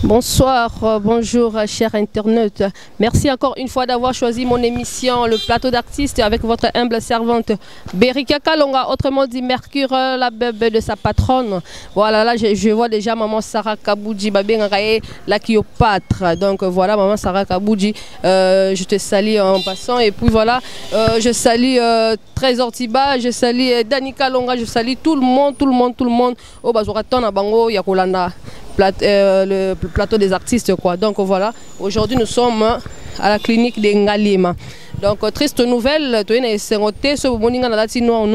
Bonsoir, bonjour chers internautes. Merci encore une fois d'avoir choisi mon émission, le plateau d'artistes avec votre humble servante Berika Kalonga, autrement dit Mercure, la bébé de sa patronne. Voilà, là je vois déjà maman Sarah Kaboudji, la Kiopatre. Donc voilà, maman Sarah Kaboudji, je te salue en passant. Et puis voilà, je salue Trésor Tiba, je salue Dani Kalonga, je salue tout le monde. Oh, Bazoraton à Bango, Yakolanda. Le plateau des artistes quoi. Donc voilà, aujourd'hui nous sommes à la clinique de Ngalima. Donc triste nouvelle, tu es ce moninga na lati noir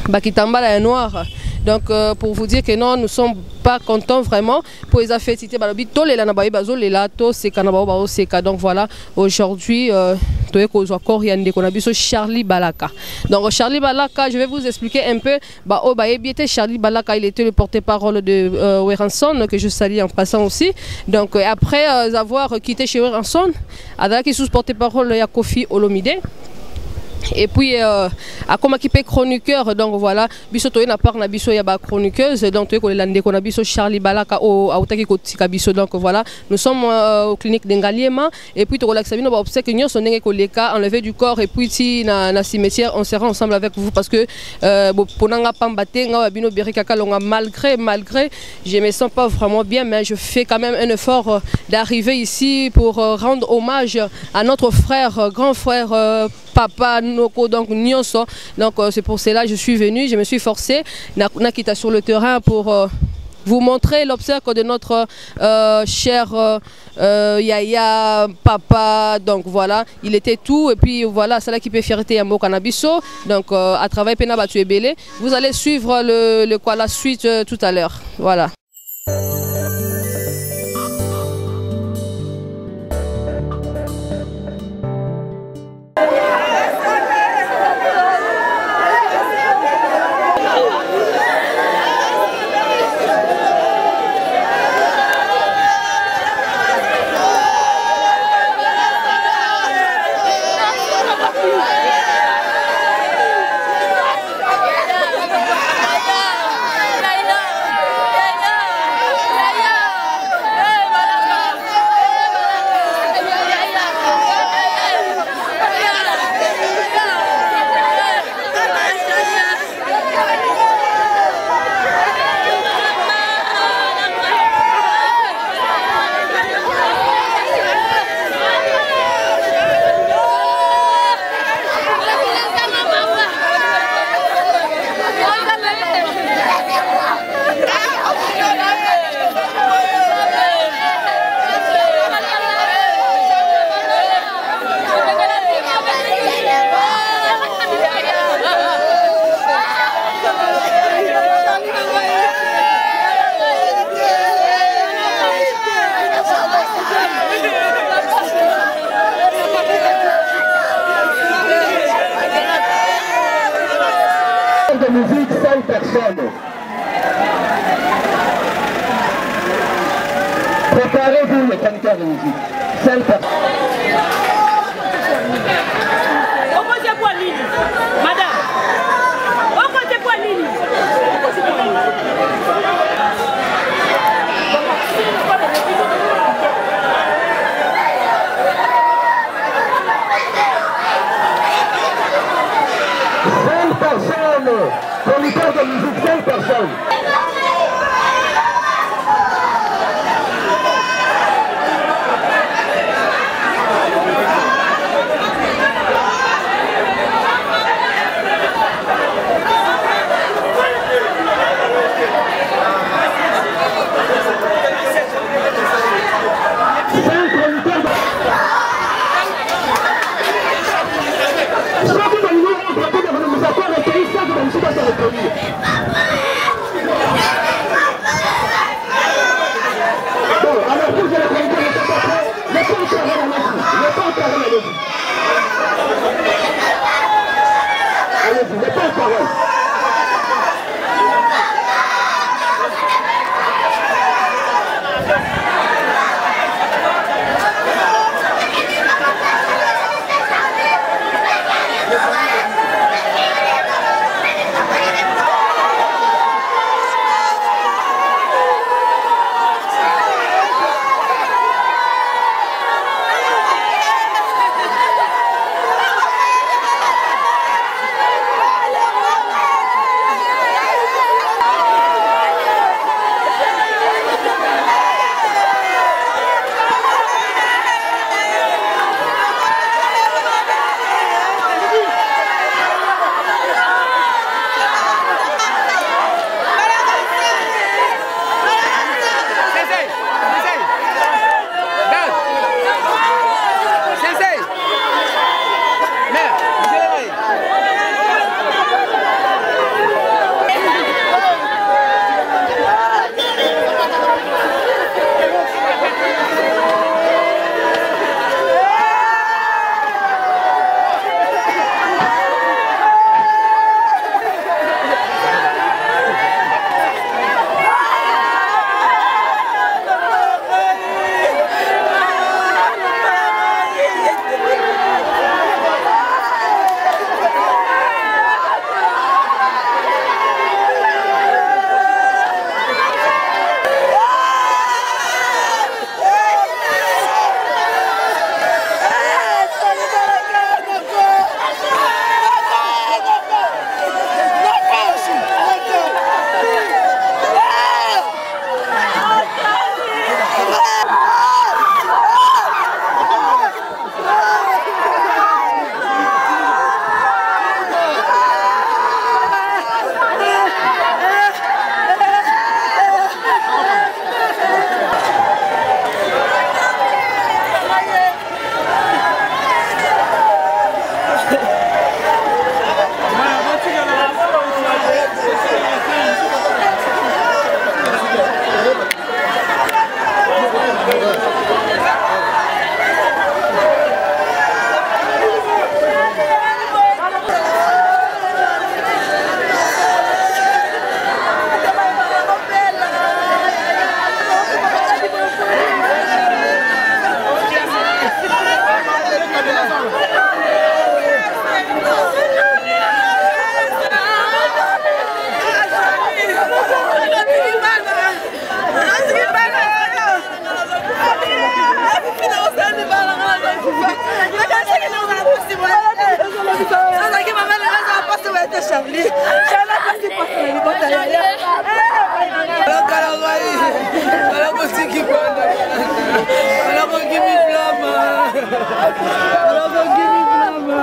bakitamba noir. Donc pour vous dire que non, nous ne sommes pas contents vraiment pour les affaires citées balobi to les lana bazo les lato c'est kanaba bao seka. Donc voilà, aujourd'hui tu es cause encore yande qu'on a biso Charlie Balaka. Donc Charlie Balaka, je vais vous expliquer un peu Charlie Balaka, il était le porte-parole de Weranson que je salue en passant aussi. Donc après avoir quitté chez Weranson, Adala qui sous porte-parole ya Kofi Olomide. Et puis à comme équipé chroniqueur, donc voilà, biso to na part na biso ya ba chroniqueuse, donc to ko lande ko na biso Charlie Balaka au autaki ko tika biso. Donc voilà, nous sommes aux cliniques d'Engaliema et puis to relaxa bino ba obsèque nyo sonenge ko leka enlever du corps et puis ti na cimetière on sera ensemble avec vous parce que ponanga pambate nga bino Berika Kalonga malgré je me sens pas vraiment bien mais je fais quand même un effort d'arriver ici pour rendre hommage à notre frère, grand frère Papa Noko, donc Nyonso. Donc c'est pour cela que je suis venu, je me suis forcé Nakita sur le terrain pour vous montrer l'obsèque de notre cher Yaya Papa. Donc voilà, il était tout et puis voilà, c'est là qui peut fierté à Mokanabiso. Donc à travers Penaba Tuebele, vous allez suivre la suite tout à l'heure. Voilà. De musique, 5 personnes. Préparez-vous les chroniqueurs de musique. 5 personnes. Opposez quoi Lili? Madame. Opposez quoi Lili? Chroniqueur de musique, 5 personnes. Papa! te Charlie. Charlie a passé par la libota ya. Ala musiki bwana. Ala ngimi flama. Ala ngimi flama.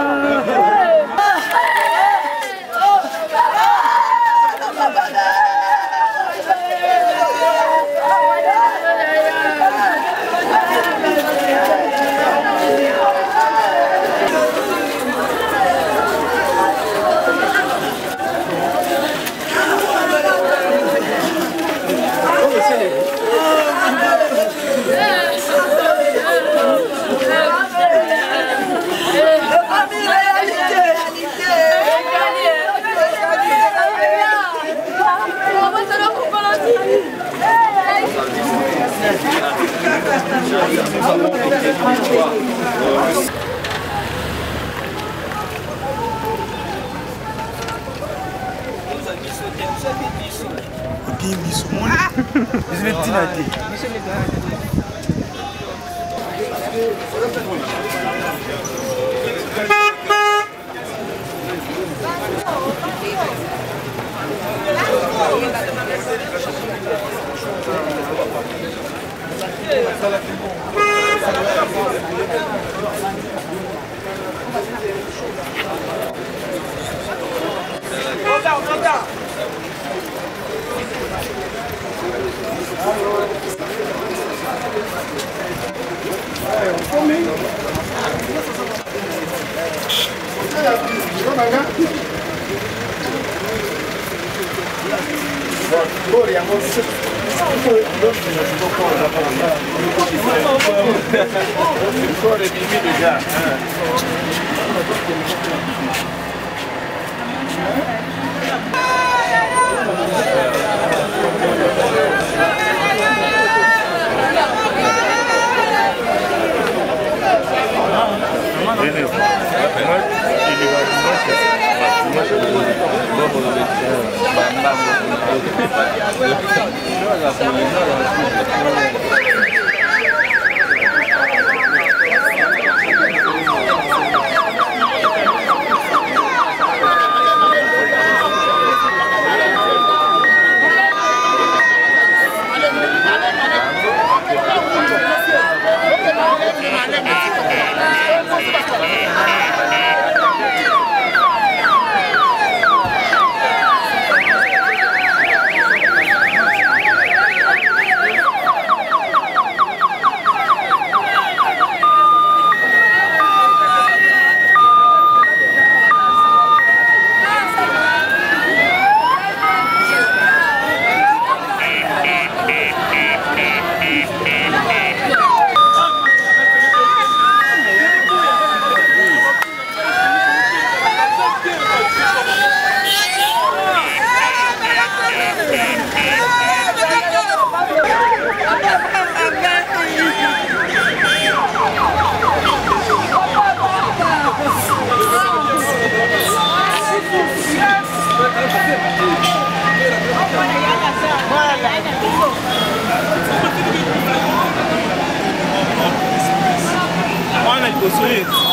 Mwana iko sweet.